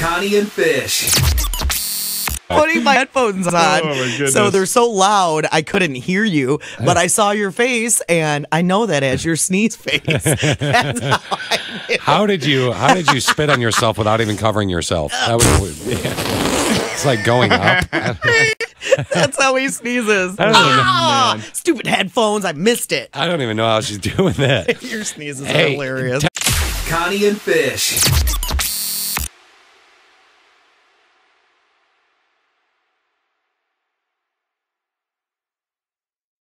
Connie and Fish. Putting my headphones on, Oh, my goodness. so they're so loud I couldn't hear you, but I saw your face, and I know that as your sneeze face. That's how I knew. How did you spit on yourself without even covering yourself? That was it's like going up. That's how he sneezes. I don't Ah! know, man. Stupid headphones! I missed it. I don't even know how she's doing that. Your sneezes are Hey, hilarious. Connie and Fish.